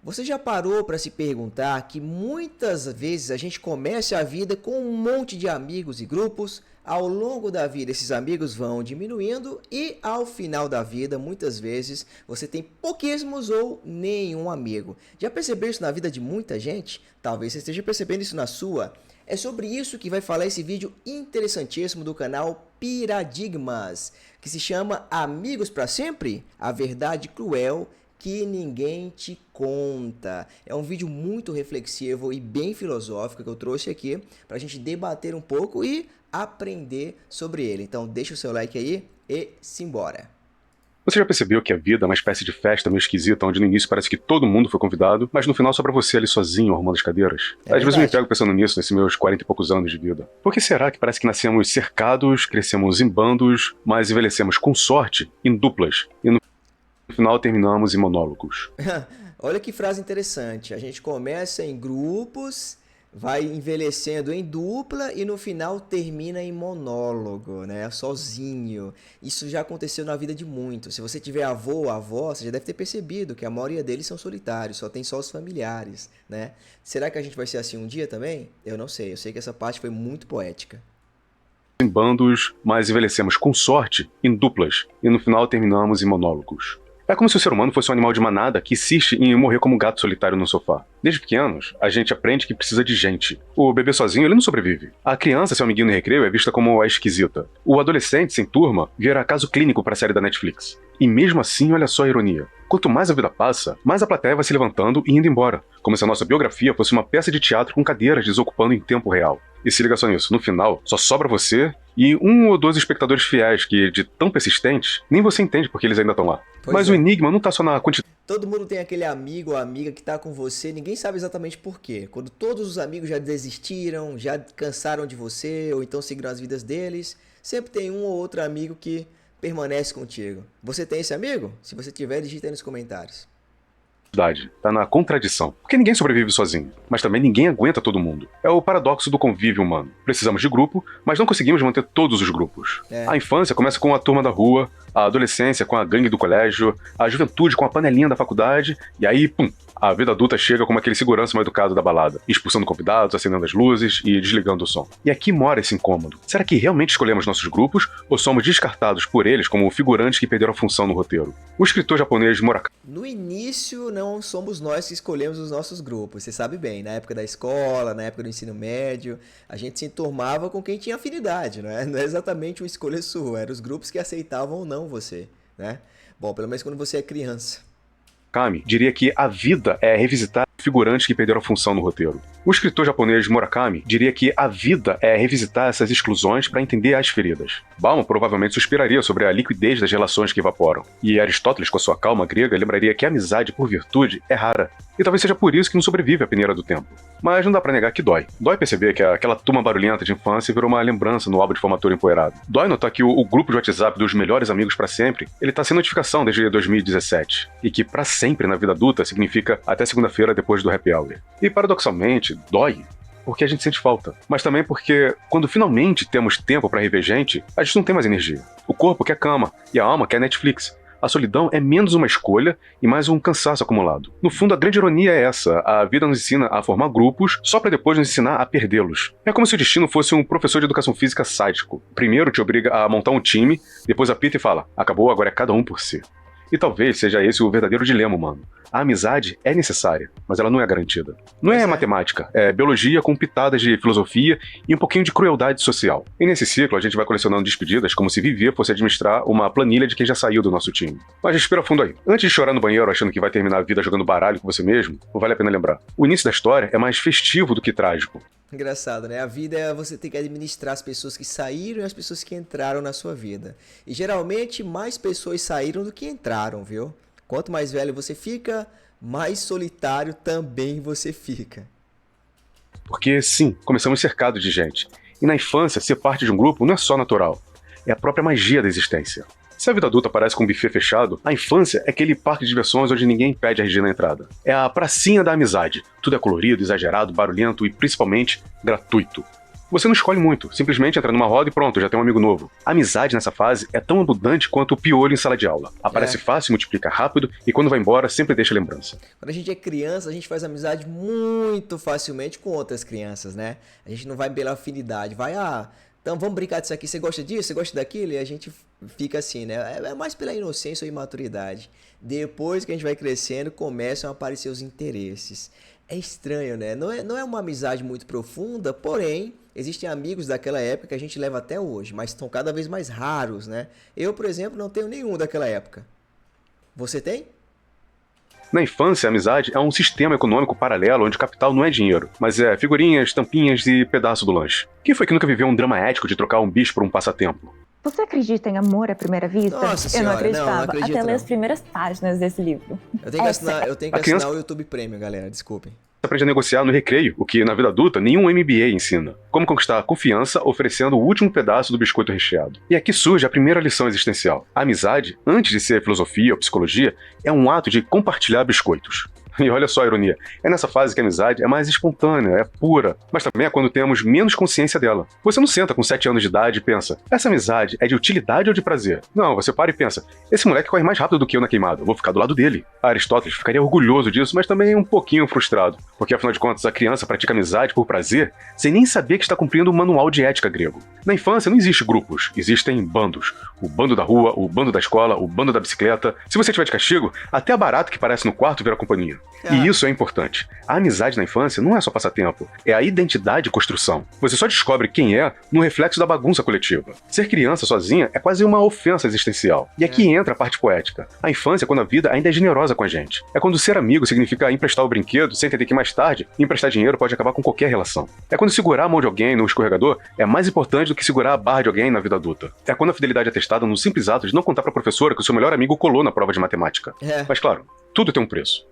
Você já parou para se perguntar que muitas vezes a gente começa a vida com um monte de amigos e grupos, ao longo da vida esses amigos vão diminuindo e ao final da vida, muitas vezes, você tem pouquíssimos ou nenhum amigo. Já percebeu isso na vida de muita gente? Talvez você esteja percebendo isso na sua. É sobre isso que vai falar esse vídeo interessantíssimo do canal Piradigmas, que se chama Amigos para Sempre? A Verdade Cruel que ninguém te conta. É um vídeo muito reflexivo e bem filosófico que eu trouxe aqui para a gente debater um pouco e aprender sobre ele. Então deixa o seu like aí e simbora. Você já percebeu que a vida é uma espécie de festa meio esquisita, onde no início parece que todo mundo foi convidado, mas no final sobra você ali sozinho arrumando as cadeiras? Às vezes eu me pego pensando nisso nesses meus 40 e poucos anos de vida. Por que será que parece que nascemos cercados, crescemos em bandos, mas envelhecemos com sorte em duplas, e no final terminamos em monólogos? Olha que frase interessante. A gente começa em grupos, vai envelhecendo em dupla e no final termina em monólogo, né? Sozinho. Isso já aconteceu na vida de muitos. Se você tiver avô ou avó, você já deve ter percebido que a maioria deles são solitários, só tem só os familiares, né? Será que a gente vai ser assim um dia também? Eu não sei. Eu sei que essa parte foi muito poética. Em bandos, mas envelhecemos com sorte em duplas, e no final terminamos em monólogos. É como se o ser humano fosse um animal de manada que insiste em morrer como um gato solitário no sofá. Desde pequenos, a gente aprende que precisa de gente. O bebê sozinho, ele não sobrevive. A criança, seu amiguinho no recreio, é vista como a esquisita. O adolescente, sem turma, vira caso clínico para a série da Netflix. E mesmo assim, olha só a ironia. Quanto mais a vida passa, mais a plateia vai se levantando e indo embora. Como se a nossa biografia fosse uma peça de teatro com cadeiras desocupando em tempo real. E se liga só nisso, no final, só sobra você e um ou dois espectadores fiéis que, de tão persistentes, nem você entende porque eles ainda estão lá. Mas o enigma não tá só na quantidade. Todo mundo tem aquele amigo ou amiga que tá com você, ninguém sabe exatamente por quê. Quando todos os amigos já desistiram, já cansaram de você, ou então seguiram as vidas deles, sempre tem um ou outro amigo que permanece contigo. Você tem esse amigo? Se você tiver, digita aí nos comentários. Tá na contradição. Porque ninguém sobrevive sozinho, mas também ninguém aguenta todo mundo. É o paradoxo do convívio humano. Precisamos de grupo, mas não conseguimos manter todos os grupos. A infância começa com a turma da rua, a adolescência com a gangue do colégio, a juventude com a panelinha da faculdade, e aí, pum, a vida adulta chega como aquele segurança mal educado da balada, expulsando convidados, acendendo as luzes e desligando o som. E aqui mora esse incômodo. Será que realmente escolhemos nossos grupos, ou somos descartados por eles como figurantes que perderam a função no roteiro? O escritor japonês Murakami... No início, não somos nós que escolhemos os nossos grupos, você sabe bem. Na época da escola, na época do ensino médio, a gente se enturmava com quem tinha afinidade, não é? Não é exatamente uma escolha sua, eram os grupos que aceitavam ou não você, né? Bom, pelo menos quando você é criança. Murakami diria que a vida é revisitar figurantes que perderam a função no roteiro. O escritor japonês Murakami diria que a vida é revisitar essas exclusões para entender as feridas. Bauman provavelmente suspiraria sobre a liquidez das relações que evaporam. E Aristóteles, com a sua calma grega, lembraria que a amizade por virtude é rara. E talvez seja por isso que não sobrevive à peneira do tempo. Mas não dá pra negar que dói. Dói perceber que aquela turma barulhenta de infância virou uma lembrança no álbum de formatura empoeirado. Dói notar que o grupo de WhatsApp dos melhores amigos pra sempre, ele tá sem notificação desde 2017. E que pra sempre na vida adulta significa até segunda-feira depois do happy hour. E paradoxalmente, dói porque a gente sente falta. Mas também porque, quando finalmente temos tempo pra rever gente, a gente não tem mais energia. O corpo quer cama e a alma quer Netflix. A solidão é menos uma escolha e mais um cansaço acumulado. No fundo, a grande ironia é essa. A vida nos ensina a formar grupos só para depois nos ensinar a perdê-los. É como se o destino fosse um professor de educação física sádico. Primeiro te obriga a montar um time, depois apita e fala, acabou, agora é cada um por si. E talvez seja esse o verdadeiro dilema humano. A amizade é necessária, mas ela não é garantida. Não é matemática, é biologia com pitadas de filosofia e um pouquinho de crueldade social. E nesse ciclo a gente vai colecionando despedidas como se viver fosse administrar uma planilha de quem já saiu do nosso time. Mas respira fundo aí. Antes de chorar no banheiro achando que vai terminar a vida jogando baralho com você mesmo, vale a pena lembrar. O início da história é mais festivo do que trágico. Engraçado, né? A vida é você ter que administrar as pessoas que saíram e as pessoas que entraram na sua vida. E geralmente mais pessoas saíram do que entraram, viu? Quanto mais velho você fica, mais solitário também você fica. Porque sim, começamos cercados de gente. E na infância, ser parte de um grupo não é só natural. É a própria magia da existência. Se a vida adulta parece com um buffet fechado, a infância é aquele parque de diversões onde ninguém pede a RG na entrada. É a pracinha da amizade. Tudo é colorido, exagerado, barulhento e, principalmente, gratuito. Você não escolhe muito, simplesmente entra numa roda e pronto, já tem um amigo novo. A amizade nessa fase é tão abundante quanto o piolho em sala de aula. Aparece fácil, multiplica rápido e quando vai embora sempre deixa lembrança. Quando a gente é criança, a gente faz amizade muito facilmente com outras crianças, né? A gente não vai pela afinidade, então vamos brincar disso aqui, você gosta disso, você gosta daquilo? E a gente fica assim, né? É mais pela inocência ou imaturidade. Depois que a gente vai crescendo, começam a aparecer os interesses. É estranho, né? Não é uma amizade muito profunda, porém, existem amigos daquela época que a gente leva até hoje, mas estão cada vez mais raros, né? Eu, por exemplo, não tenho nenhum daquela época. Você tem? Na infância, a amizade é um sistema econômico paralelo onde o capital não é dinheiro, mas é figurinhas, tampinhas e pedaço do lanche. Quem foi que nunca viveu um drama ético de trocar um bicho por um passatempo? Você acredita em amor à primeira vista? Nossa Eu senhora, não acreditava, não acredito, até ler não. as primeiras páginas desse livro. Eu tenho que assinar o YouTube Premium, galera, desculpem. Você aprende a negociar no recreio, o que na vida adulta nenhum MBA ensina. Como conquistar a confiança oferecendo o último pedaço do biscoito recheado. E aqui surge a primeira lição existencial. A amizade, antes de ser filosofia ou psicologia, é um ato de compartilhar biscoitos. E olha só a ironia, é nessa fase que a amizade é mais espontânea, é pura, mas também é quando temos menos consciência dela. Você não senta com 7 anos de idade e pensa, essa amizade é de utilidade ou de prazer? Não, você para e pensa, esse moleque corre mais rápido do que eu na queimada, eu vou ficar do lado dele. Aristóteles ficaria orgulhoso disso, mas também um pouquinho frustrado, porque afinal de contas a criança pratica amizade por prazer sem nem saber que está cumprindo um manual de ética grego. Na infância não existe grupos, existem bandos. O bando da rua, o bando da escola, o bando da bicicleta. Se você tiver de castigo, até a barata que aparece no quarto vira companhia. E isso é importante. A amizade na infância não é só passatempo, é a identidade e construção. Você só descobre quem é no reflexo da bagunça coletiva. Ser criança sozinha é quase uma ofensa existencial. E aqui entra a parte poética. A infância é quando a vida ainda é generosa com a gente. É quando ser amigo significa emprestar o brinquedo sem entender que mais tarde, emprestar dinheiro pode acabar com qualquer relação. É quando segurar a mão de alguém no escorregador é mais importante do que segurar a barra de alguém na vida adulta. É quando a fidelidade é testada no simples ato de não contar pra professora que o seu melhor amigo colou na prova de matemática. Mas claro, tudo tem um preço.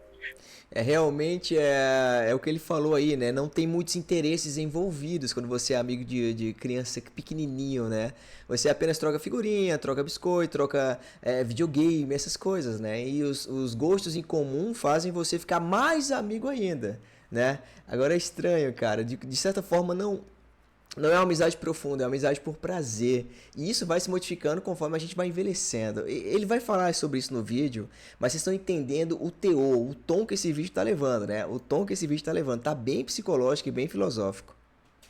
Realmente é o que ele falou aí, né? Não tem muitos interesses envolvidos quando você é amigo de criança pequenininho, né? Você apenas troca figurinha, troca biscoito, troca videogame, essas coisas, né? E os gostos em comum fazem você ficar mais amigo ainda, né? Agora é estranho, cara. De certa forma, não é uma amizade profunda, é uma amizade por prazer. E isso vai se modificando conforme a gente vai envelhecendo. Ele vai falar sobre isso no vídeo, mas vocês estão entendendo o teor, o tom que esse vídeo está levando, né? O tom que esse vídeo está levando. Tá bem psicológico e bem filosófico.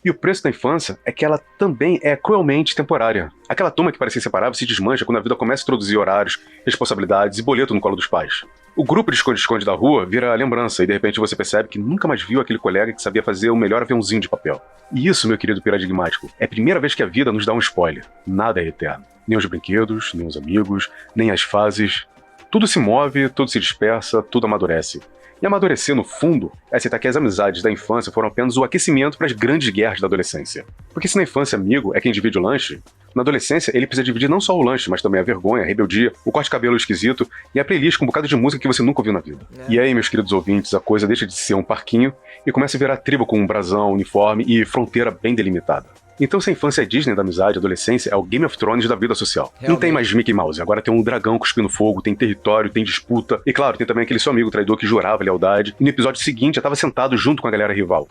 E o preço da infância é que ela também é cruelmente temporária. Aquela turma que parecia inseparável se desmancha quando a vida começa a introduzir horários, responsabilidades e boleto no colo dos pais. O grupo de esconde-esconde da rua vira lembrança e de repente você percebe que nunca mais viu aquele colega que sabia fazer o melhor aviãozinho de papel. E isso, meu querido paradigmático, é a primeira vez que a vida nos dá um spoiler. Nada é eterno. Nem os brinquedos, nem os amigos, nem as fases. Tudo se move, tudo se dispersa, tudo amadurece. E amadurecer, no fundo, é aceitar que as amizades da infância foram apenas o aquecimento para as grandes guerras da adolescência. Porque se na infância amigo é quem divide o lanche, na adolescência ele precisa dividir não só o lanche, mas também a vergonha, a rebeldia, o corte de cabelo esquisito e a playlist com um bocado de música que você nunca ouviu na vida. E aí, meus queridos ouvintes, a coisa deixa de ser um parquinho e começa a virar tribo com um brasão, uniforme e fronteira bem delimitada. Então, se a infância é Disney da amizade, a adolescência é o Game of Thrones da vida social. Realmente. Não tem mais Mickey Mouse, agora tem um dragão cuspindo fogo, tem território, tem disputa. E claro, tem também aquele seu amigo traidor que jurava lealdade. E no episódio seguinte já estava sentado junto com a galera rival.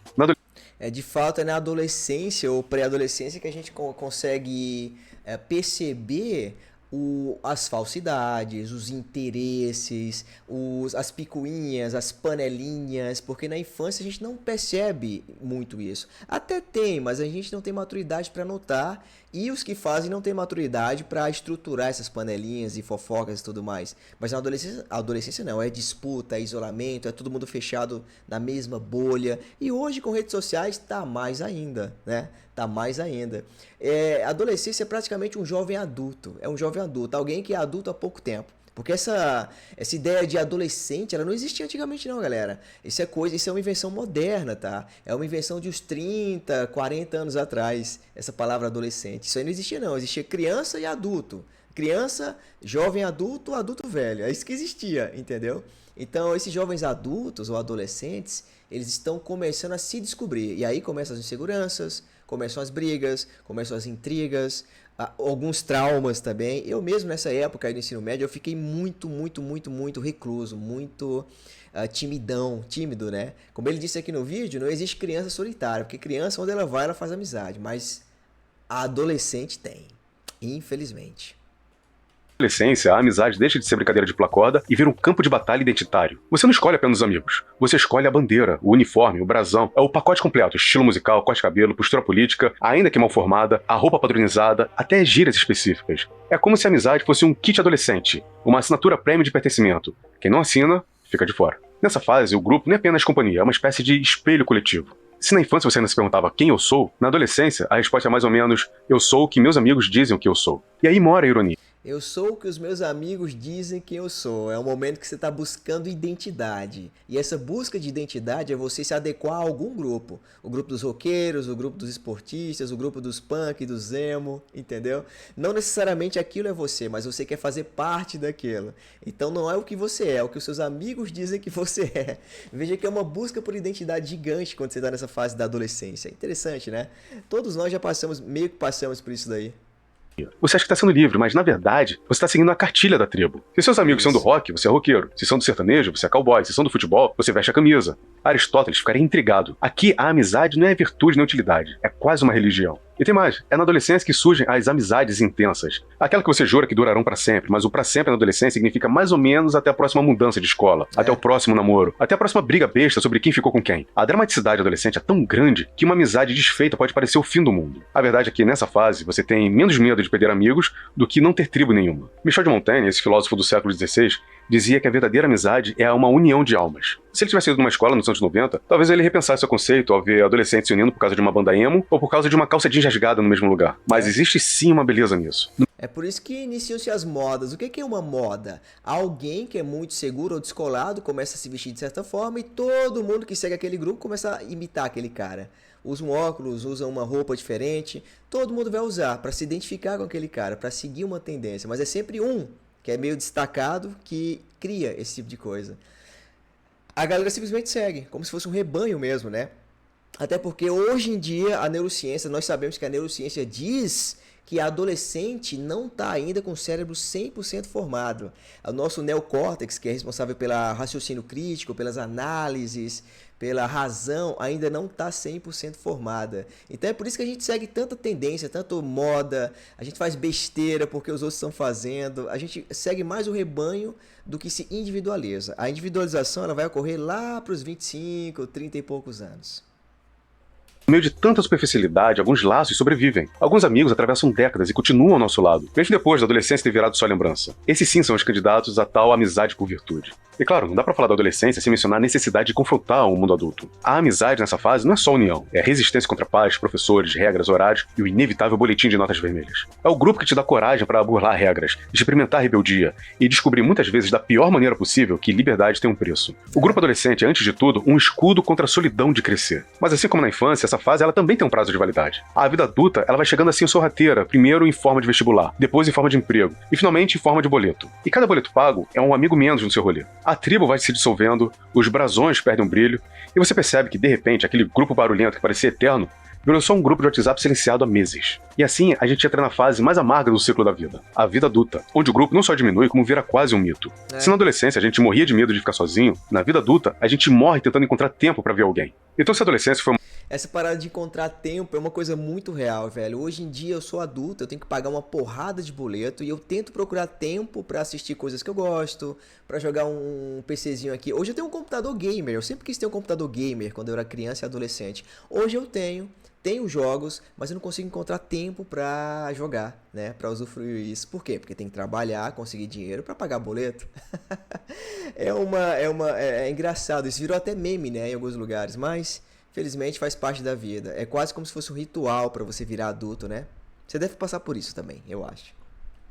De fato, é na adolescência ou pré-adolescência que a gente consegue perceber as falsidades, os interesses, as picuinhas, as panelinhas, porque na infância a gente não percebe muito isso. Até tem, mas a gente não tem maturidade para notar, e os que fazem não têm maturidade para estruturar essas panelinhas e fofocas e tudo mais. Mas na adolescência não, é disputa, é isolamento, é todo mundo fechado na mesma bolha, e hoje com redes sociais tá mais ainda, né? Tá mais ainda. A adolescência é praticamente um jovem adulto. É um jovem adulto, alguém que é adulto há pouco tempo. Porque essa ideia de adolescente, ela não existia antigamente não, galera. Isso é uma invenção moderna, tá? É uma invenção de uns 30, 40 anos atrás, essa palavra adolescente. Isso aí não existia não, existia criança e adulto. Criança, jovem adulto, adulto velho. É isso que existia, entendeu? Então, esses jovens adultos ou adolescentes, eles estão começando a se descobrir. E aí começam as inseguranças, começam as brigas, começam as intrigas, alguns traumas também. Eu mesmo nessa época aí do ensino médio, eu fiquei muito recluso, muito tímido, né? Como ele disse aqui no vídeo, não existe criança solitária, porque criança, onde ela vai, ela faz amizade, mas a adolescente tem, infelizmente. Adolescência, a amizade deixa de ser brincadeira de pular corda e vira um campo de batalha identitário. Você não escolhe apenas os amigos. Você escolhe a bandeira, o uniforme, o brasão. É o pacote completo: estilo musical, corte de cabelo, postura política, ainda que mal formada, a roupa padronizada, até as gírias específicas. É como se a amizade fosse um kit adolescente, uma assinatura premium de pertencimento. Quem não assina, fica de fora. Nessa fase, o grupo não é apenas companhia, é uma espécie de espelho coletivo. Se na infância você ainda se perguntava quem eu sou, na adolescência a resposta é mais ou menos: eu sou o que meus amigos dizem o que eu sou. E aí mora a ironia. Eu sou o que os meus amigos dizem que eu sou. É um momento que você está buscando identidade. E essa busca de identidade é você se adequar a algum grupo. O grupo dos roqueiros, o grupo dos esportistas, o grupo dos punk, dos emo, entendeu? Não necessariamente aquilo é você, mas você quer fazer parte daquilo. Então não é o que você é o que os seus amigos dizem que você é. Veja que é uma busca por identidade gigante quando você está nessa fase da adolescência. É interessante, né? Todos nós já meio que passamos por isso daí. Você acha que está sendo livre, mas na verdade você está seguindo a cartilha da tribo. Se seus amigos são do rock, você é roqueiro. Se são do sertanejo, você é cowboy. Se são do futebol, você veste a camisa. Aristóteles ficaria intrigado. Aqui a amizade não é virtude nem utilidade, é quase uma religião. E tem mais, é na adolescência que surgem as amizades intensas. Aquela que você jura que durarão para sempre, mas o para sempre na adolescência significa mais ou menos até a próxima mudança de escola, até o próximo namoro, até a próxima briga besta sobre quem ficou com quem. A dramaticidade adolescente é tão grande que uma amizade desfeita pode parecer o fim do mundo. A verdade é que nessa fase você tem menos medo de perder amigos do que não ter tribo nenhuma. Michel de Montaigne, esse filósofo do século XVI, dizia que a verdadeira amizade é uma união de almas. Se ele tivesse ido numa escola nos anos 90, talvez ele repensasse seu conceito ao ver adolescentes se unindo por causa de uma banda emo ou por causa de uma calça jeans rasgada no mesmo lugar. Mas existe sim uma beleza nisso. É por isso que iniciam-se as modas. O que é uma moda? Alguém que é muito seguro ou descolado começa a se vestir de certa forma e todo mundo que segue aquele grupo começa a imitar aquele cara. Usa um óculos, usa uma roupa diferente. Todo mundo vai usar para se identificar com aquele cara, para seguir uma tendência. Mas é sempre um que é meio destacado, que cria esse tipo de coisa. A galera simplesmente segue, como se fosse um rebanho mesmo, né? Até porque hoje em dia a neurociência, nós sabemos que a neurociência diz que a adolescente não está ainda com o cérebro 100% formado. O nosso neocórtex, que é responsável pelo raciocínio crítico, pelas análises, pela razão, ainda não está 100% formada. Então é por isso que a gente segue tanta tendência, tanto moda, a gente faz besteira porque os outros estão fazendo, a gente segue mais o rebanho do que se individualiza. A individualização ela vai ocorrer lá para os 25, 30 e poucos anos. No meio de tanta superficialidade, alguns laços sobrevivem. Alguns amigos atravessam décadas e continuam ao nosso lado, mesmo depois da adolescência ter virado só lembrança. Esses sim são os candidatos a tal amizade por virtude. E claro, não dá pra falar da adolescência sem mencionar a necessidade de confrontar o mundo adulto. A amizade nessa fase não é só união, é resistência contra pais, professores, regras, horários e o inevitável boletim de notas vermelhas. É o grupo que te dá coragem para burlar regras, experimentar rebeldia e descobrir muitas vezes da pior maneira possível que liberdade tem um preço. O grupo adolescente é, antes de tudo, um escudo contra a solidão de crescer. Mas assim como na infância, essa fase ela também tem um prazo de validade. A vida adulta ela vai chegando assim sorrateira, primeiro em forma de vestibular, depois em forma de emprego e finalmente em forma de boleto. E cada boleto pago é um amigo menos no seu rolê. A tribo vai se dissolvendo, os brasões perdem um brilho e você percebe que de repente aquele grupo barulhento que parecia eterno virou só um grupo de WhatsApp silenciado há meses. E assim a gente entra na fase mais amarga do ciclo da vida, a vida adulta, onde o grupo não só diminui como vira quase um mito. Se na adolescência a gente morria de medo de ficar sozinho, na vida adulta a gente morre tentando encontrar tempo pra ver alguém. Então se a adolescência foi essa parada de encontrar tempo é uma coisa muito real, velho. Hoje em dia eu sou adulto, eu tenho que pagar uma porrada de boleto e eu tento procurar tempo pra assistir coisas que eu gosto, pra jogar um PCzinho aqui. Hoje eu tenho um computador gamer, eu sempre quis ter um computador gamer quando eu era criança e adolescente. Hoje eu tenho jogos, mas eu não consigo encontrar tempo pra jogar, né? Pra usufruir isso. Por quê? Porque tem que trabalhar, conseguir dinheiro pra pagar boleto. É engraçado, isso virou até meme, né? Em alguns lugares, mas felizmente faz parte da vida. É quase como se fosse um ritual pra você virar adulto, né? Você deve passar por isso também, eu acho.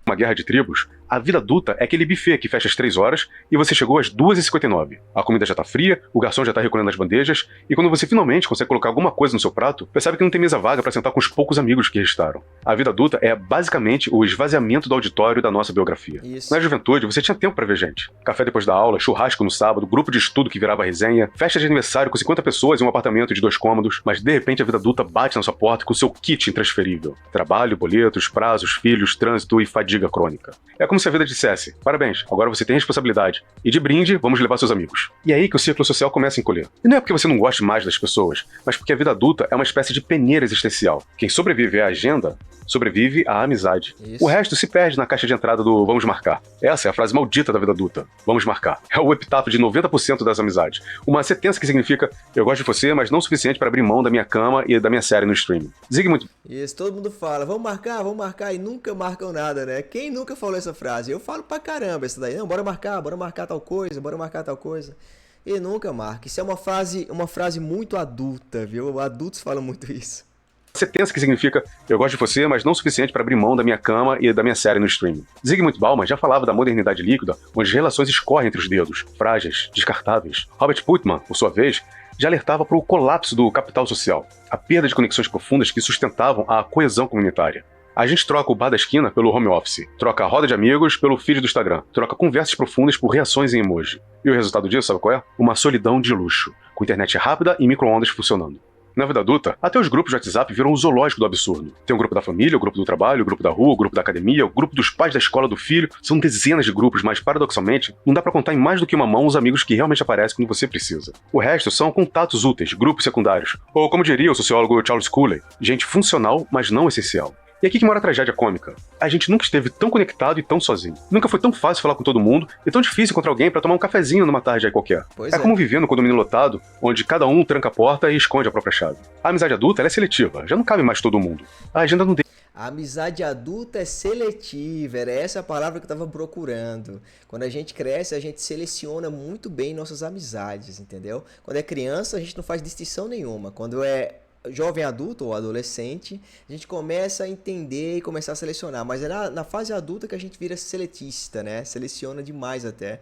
uma guerra de tribos, A vida adulta é aquele buffet que fecha às 3 horas e você chegou às 2h59. A comida já tá fria, o garçom já tá recolhendo as bandejas e quando você finalmente consegue colocar alguma coisa no seu prato, percebe que não tem mesa vaga para sentar com os poucos amigos que restaram. A vida adulta é basicamente o esvaziamento do auditório da nossa biografia. Isso. Na juventude, você tinha tempo para ver gente. Café depois da aula, churrasco no sábado, grupo de estudo que virava resenha, festa de aniversário com 50 pessoas em um apartamento de 2 cômodos, mas de repente a vida adulta bate na sua porta com o seu kit intransferível. Trabalho, boletos, prazos, filhos, trânsito e fadiga crônica. É como se a vida dissesse: parabéns, agora você tem responsabilidade. E de brinde, vamos levar seus amigos. E é aí que o círculo social começa a encolher. E não é porque você não goste mais das pessoas, mas porque a vida adulta é uma espécie de peneira existencial. Quem sobrevive à agenda, sobrevive à amizade. Isso. O resto se perde na caixa de entrada do vamos marcar. Essa é a frase maldita da vida adulta. Vamos marcar. É o epitáfio de 90% das amizades. Uma sentença que significa: eu gosto de você, mas não o suficiente para abrir mão da minha cama e da minha série no streaming. Zygmunt. Isso, todo mundo fala, vamos marcar, e nunca marcam nada, né? Quem nunca falou essa frase? Eu falo pra caramba essa daí. Não, bora marcar tal coisa. E nunca marca. Isso é uma frase muito adulta, viu? Adultos falam muito isso. Sentença que significa: eu gosto de você, mas não o suficiente para abrir mão da minha cama e da minha série no streaming. Zygmunt Bauman já falava da modernidade líquida, onde as relações escorrem entre os dedos, frágeis, descartáveis. Robert Putnam, por sua vez, já alertava para o colapso do capital social, a perda de conexões profundas que sustentavam a coesão comunitária. A gente troca o bar da esquina pelo home office, troca a roda de amigos pelo feed do Instagram, troca conversas profundas por reações em emoji. E o resultado disso, sabe qual é? Uma solidão de luxo, com internet rápida e micro-ondas funcionando. Na vida adulta, até os grupos de WhatsApp viram um zoológico do absurdo. Tem o grupo da família, o grupo do trabalho, o grupo da rua, o grupo da academia, o grupo dos pais da escola do filho. São dezenas de grupos, mas paradoxalmente, não dá pra contar em mais do que uma mão os amigos que realmente aparecem quando você precisa. O resto são contatos úteis, grupos secundários. Ou, como diria o sociólogo Charles Cooley, gente funcional, mas não essencial. E aqui que mora a tragédia cômica. A gente nunca esteve tão conectado e tão sozinho. Nunca foi tão fácil falar com todo mundo e tão difícil encontrar alguém pra tomar um cafezinho numa tarde aí qualquer. É como viver no condomínio lotado, onde cada um tranca a porta e esconde a própria chave. A amizade adulta, ela é seletiva, já não cabe mais todo mundo. A agenda não deixa. A amizade adulta é seletiva, era essa a palavra que eu estava procurando. Quando a gente cresce, a gente seleciona muito bem nossas amizades, entendeu? Quando é criança, a gente não faz distinção nenhuma. Quando é jovem adulto ou adolescente, a gente começa a entender e começar a selecionar. Mas é na fase adulta que a gente vira seletista, né? Seleciona demais até.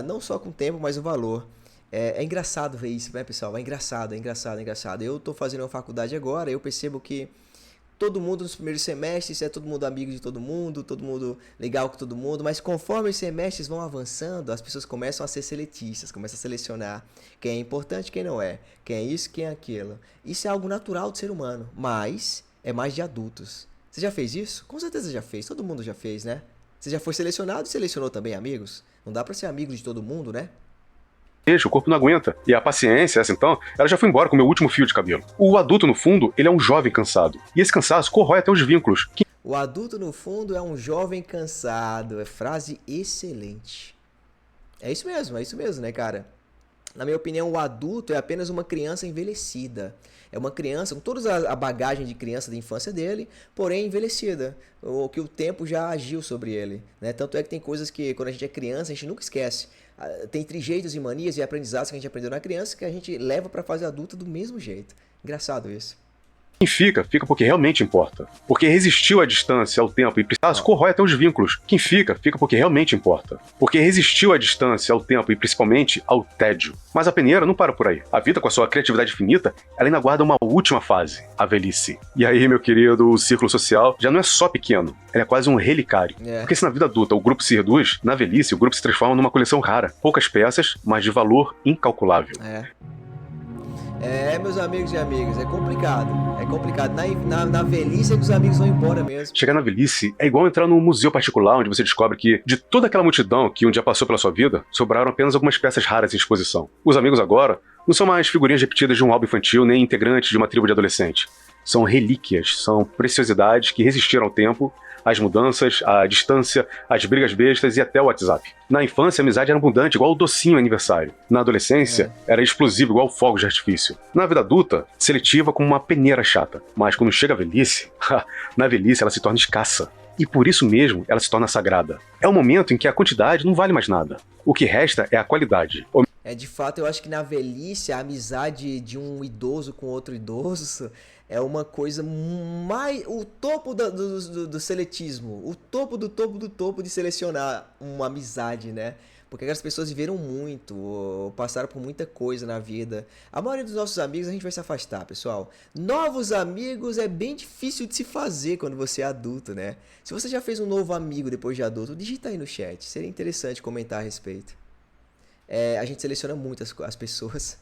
Não só com o tempo, mas o valor. É engraçado ver isso, né, pessoal? É engraçado. Eu tô fazendo uma faculdade agora, eu percebo que todo mundo nos primeiros semestres é todo mundo amigo de todo mundo legal com todo mundo, mas conforme os semestres vão avançando, as pessoas começam a ser seletistas, começam a selecionar quem é importante e quem não é, quem é isso, quem é aquilo. Isso é algo natural do ser humano, mas é mais de adultos. Você já fez isso? Com certeza já fez, todo mundo já fez, né? Você já foi selecionado e selecionou também amigos? Não dá pra ser amigo de todo mundo, né? O corpo não aguenta. E a paciência, essa então, ela já foi embora com o meu último fio de cabelo. O adulto, no fundo, ele é um jovem cansado. E esse cansaço corrói até os vínculos. O adulto, no fundo, é um jovem cansado. É frase excelente. É isso mesmo, né, cara? Na minha opinião, o adulto é apenas uma criança envelhecida. É uma criança com toda a bagagem de criança da infância dele, porém envelhecida. Ou que o tempo já agiu sobre ele, né? Tanto é que tem coisas que, quando a gente é criança, a gente nunca esquece. Tem trejeitos e manias e aprendizados que a gente aprendeu na criança que a gente leva para a fase adulta do mesmo jeito. Engraçado isso. Quem fica porque realmente importa. Porque resistiu à distância, ao tempo e corrói até os vínculos. Quem fica porque realmente importa. Porque resistiu à distância, ao tempo e principalmente ao tédio. Mas a peneira não para por aí. A vida, com a sua criatividade finita, ela ainda guarda uma última fase, a velhice. E aí, meu querido, o círculo social já não é só pequeno, ele é quase um relicário. Porque se na vida adulta o grupo se reduz, na velhice o grupo se transforma numa coleção rara. Poucas peças, mas de valor incalculável. Meus amigos e amigas, é complicado. Na velhice é que os amigos vão embora mesmo. Chegar na velhice é igual entrar num museu particular onde você descobre que, de toda aquela multidão que um dia passou pela sua vida, sobraram apenas algumas peças raras em exposição. Os amigos agora não são mais figurinhas repetidas de um álbum infantil nem integrantes de uma tribo de adolescente. São relíquias, são preciosidades que resistiram ao tempo, às mudanças, à distância, às brigas bestas e até o WhatsApp. Na infância, a amizade era abundante, igual o docinho aniversário. Na adolescência, era explosivo, igual fogos de artifício. Na vida adulta, seletiva como uma peneira chata. Mas quando chega a velhice, na velhice ela se torna escassa. E por isso mesmo, ela se torna sagrada. É o momento em que a quantidade não vale mais nada. O que resta é a qualidade. De fato, eu acho que na velhice, a amizade de um idoso com outro idoso é uma coisa mais... o topo do seletismo, o topo do topo do topo de selecionar uma amizade, né? Porque aquelas pessoas viveram muito, ou passaram por muita coisa na vida. A maioria dos nossos amigos a gente vai se afastar, pessoal. Novos amigos é bem difícil de se fazer quando você é adulto, né? Se você já fez um novo amigo depois de adulto, digita aí no chat. Seria interessante comentar a respeito. A gente seleciona muito as pessoas.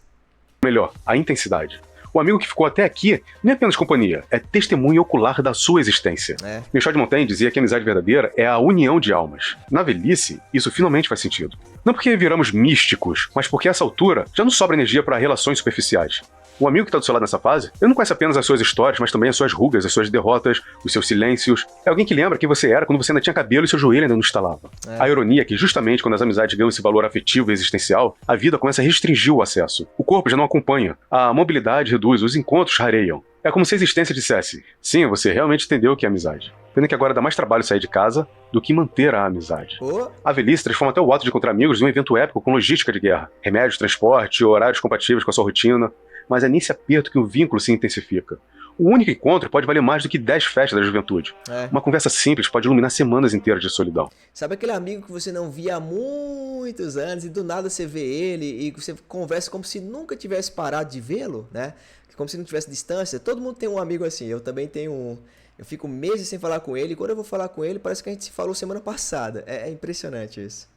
Melhor, a intensidade. O amigo que ficou até aqui não é apenas companhia, é testemunha ocular da sua existência. Michel de Montaigne dizia que a amizade verdadeira é a união de almas. Na velhice, isso finalmente faz sentido. Não porque viramos místicos, mas porque a essa altura já não sobra energia para relações superficiais. O amigo que está do seu lado nessa fase, ele não conhece apenas as suas histórias, mas também as suas rugas, as suas derrotas, os seus silêncios. É alguém que lembra quem você era quando você ainda tinha cabelo e seu joelho ainda não estalava. A ironia é que justamente quando as amizades ganham esse valor afetivo e existencial, a vida começa a restringir o acesso. O corpo já não acompanha, a mobilidade reduz, os encontros rareiam. É como se a existência dissesse: sim, você realmente entendeu o que é amizade. Pena que agora dá mais trabalho sair de casa do que manter a amizade. A velhice transforma até o ato de encontrar amigos em um evento épico com logística de guerra. Remédios, transporte, horários compatíveis com a sua rotina. Mas é nesse aperto que o vínculo se intensifica. O único encontro pode valer mais do que 10 festas da juventude. Uma conversa simples pode iluminar semanas inteiras de solidão. Sabe aquele amigo que você não via há muitos anos e do nada você vê ele e você conversa como se nunca tivesse parado de vê-lo, né? Como se não tivesse distância. Todo mundo tem um amigo assim, eu também tenho um. Eu fico meses sem falar com ele e quando eu vou falar com ele parece que a gente se falou semana passada. É impressionante isso.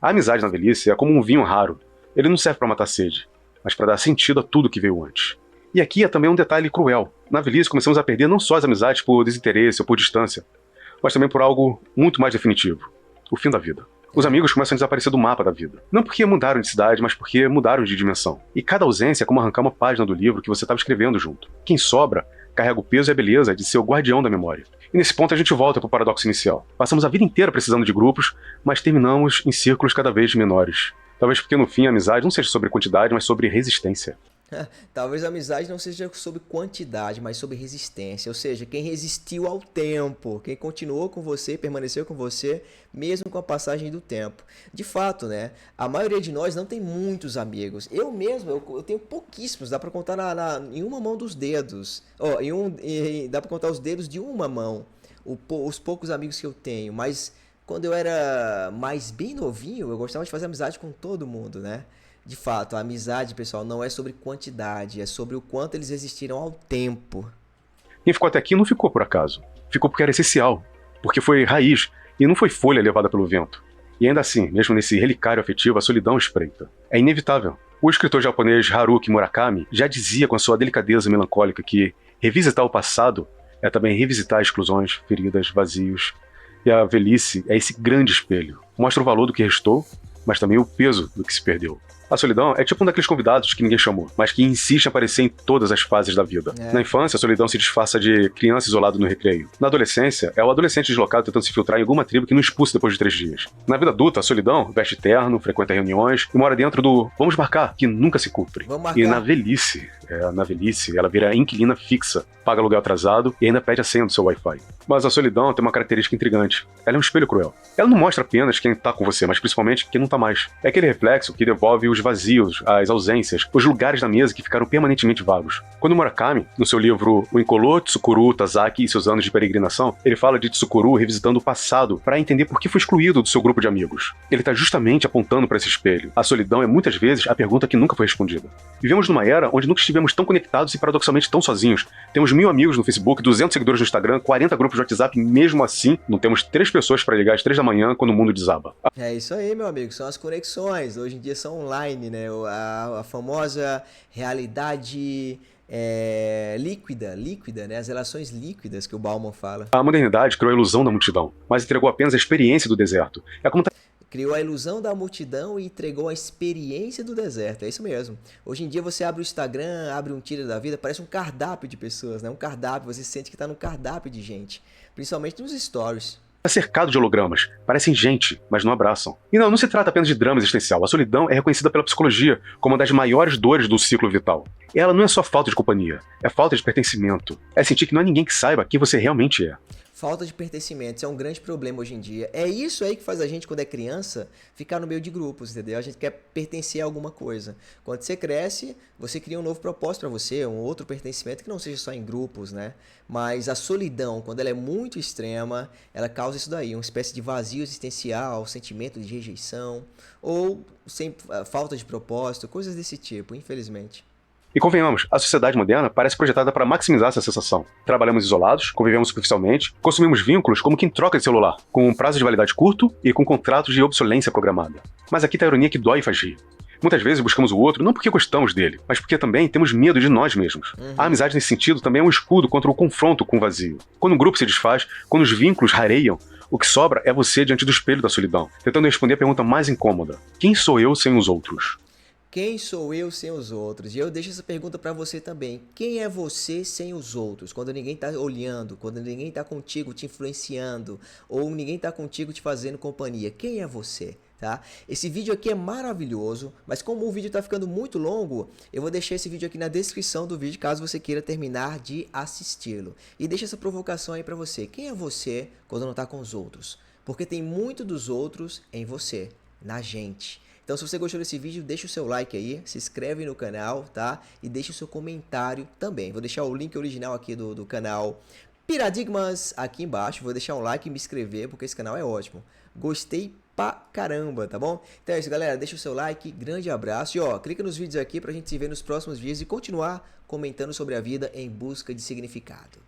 A amizade na velhice é como um vinho raro. Ele não serve para matar sede, mas para dar sentido a tudo que veio antes. E aqui é também um detalhe cruel. Na velhice começamos a perder não só as amizades por desinteresse ou por distância, mas também por algo muito mais definitivo: o fim da vida. Os amigos começam a desaparecer do mapa da vida. Não porque mudaram de cidade, mas porque mudaram de dimensão. E cada ausência é como arrancar uma página do livro que você estava escrevendo junto. Quem sobra carrega o peso e a beleza de ser o guardião da memória. E nesse ponto a gente volta para o paradoxo inicial. Passamos a vida inteira precisando de grupos, mas terminamos em círculos cada vez menores. Talvez porque no fim a amizade não seja sobre quantidade, mas sobre resistência. Talvez a amizade não seja sobre quantidade, mas sobre resistência. Ou seja, quem resistiu ao tempo, quem continuou com você, permaneceu com você, mesmo com a passagem do tempo. De fato, né? A maioria de nós não tem muitos amigos. Eu mesmo, eu tenho pouquíssimos. Dá pra contar em uma mão dos dedos. Dá pra contar os dedos de uma mão. Os poucos amigos que eu tenho. Mas quando eu era bem novinho, eu gostava de fazer amizade com todo mundo, né? De fato, a amizade, pessoal, não é sobre quantidade, é sobre o quanto eles resistiram ao tempo. Quem ficou até aqui não ficou por acaso. Ficou porque era essencial, porque foi raiz e não foi folha levada pelo vento. E ainda assim, mesmo nesse relicário afetivo, a solidão espreita. É inevitável. O escritor japonês Haruki Murakami já dizia com a sua delicadeza melancólica que revisitar o passado é também revisitar exclusões, feridas, vazios. E a velhice é esse grande espelho. Mostra o valor do que restou, mas também o peso do que se perdeu. A solidão é tipo um daqueles convidados que ninguém chamou, mas que insiste em aparecer em todas as fases da vida. Na infância, a solidão se disfarça de criança isolada no recreio. Na adolescência, é o adolescente deslocado tentando se filtrar em alguma tribo que não expulsa depois de 3 dias. Na vida adulta, a solidão veste terno, frequenta reuniões e mora dentro do vamos marcar, que nunca se cumpre. E na velhice, ela vira inquilina fixa, paga aluguel atrasado e ainda pede a senha do seu Wi-Fi. Mas a solidão tem uma característica intrigante. Ela é um espelho cruel. Ela não mostra apenas quem tá com você, mas principalmente quem não tá mais. É aquele reflexo que devolve os vazios, as ausências, os lugares da mesa que ficaram permanentemente vagos. Quando Murakami, no seu livro O Incolor Tsukuru Tazaki e seus anos de peregrinação, ele fala de Tsukuru revisitando o passado para entender por que foi excluído do seu grupo de amigos. Ele tá justamente apontando para esse espelho. A solidão é muitas vezes a pergunta que nunca foi respondida. Vivemos numa era onde nunca estivemos tão conectados e paradoxalmente tão sozinhos. Temos 1000 amigos no Facebook, 200 seguidores no Instagram, 40 grupos de WhatsApp, mesmo assim, não temos 3 pessoas para ligar às 3 da manhã quando o mundo desaba. É isso aí, meu amigo, são as conexões. Hoje em dia são online, né? A famosa realidade líquida, né? As relações líquidas que o Bauman fala. A modernidade criou a ilusão da multidão, mas entregou apenas a experiência do deserto. É como criou a ilusão da multidão e entregou a experiência do deserto, é isso mesmo. Hoje em dia você abre o Instagram, abre um Tinder da vida, parece um cardápio de pessoas, né? Um cardápio, você sente que tá num cardápio de gente, principalmente nos stories. Tá cercado de hologramas, parecem gente, mas não abraçam. E não se trata apenas de drama existencial. A solidão é reconhecida pela psicologia como uma das maiores dores do ciclo vital. Ela não é só falta de companhia, é falta de pertencimento. É sentir que não há ninguém que saiba quem você realmente é. Falta de pertencimento, isso é um grande problema hoje em dia. É isso aí que faz a gente, quando é criança, ficar no meio de grupos, entendeu? A gente quer pertencer a alguma coisa. Quando você cresce, você cria um novo propósito para você, um outro pertencimento que não seja só em grupos, né? Mas a solidão, quando ela é muito extrema, ela causa isso daí, uma espécie de vazio existencial, sentimento de rejeição, ou falta de propósito, coisas desse tipo, infelizmente. E convenhamos, a sociedade moderna parece projetada para maximizar essa sensação. Trabalhamos isolados, convivemos superficialmente, consumimos vínculos como quem troca de celular, com um prazo de validade curto e com contratos de obsolência programada. Mas aqui tá a ironia que dói e faz rir. Muitas vezes buscamos o outro não porque gostamos dele, mas porque também temos medo de nós mesmos. A amizade nesse sentido também é um escudo contra o confronto com o vazio. Quando um grupo se desfaz, quando os vínculos rareiam, o que sobra é você diante do espelho da solidão, tentando responder a pergunta mais incômoda: quem sou eu sem os outros? Quem sou eu sem os outros? E eu deixo essa pergunta para você também. Quem é você sem os outros? Quando ninguém está olhando, quando ninguém está contigo te influenciando, ou ninguém está contigo te fazendo companhia. Quem é você? Tá? Esse vídeo aqui é maravilhoso, mas como o vídeo está ficando muito longo, eu vou deixar esse vídeo aqui na descrição do vídeo, caso você queira terminar de assisti-lo. E deixa essa provocação aí para você. Quem é você quando não está com os outros? Porque tem muito dos outros em você, na gente. Então, se você gostou desse vídeo, deixa o seu like aí, se inscreve no canal, tá? E deixa o seu comentário também. Vou deixar o link original aqui do canal Piradigmas aqui embaixo. Vou deixar um like e me inscrever, porque esse canal é ótimo. Gostei pra caramba, tá bom? Então é isso, galera. Deixa o seu like, grande abraço. E ó, clica nos vídeos aqui pra gente se ver nos próximos vídeos e continuar comentando sobre a vida em busca de significado.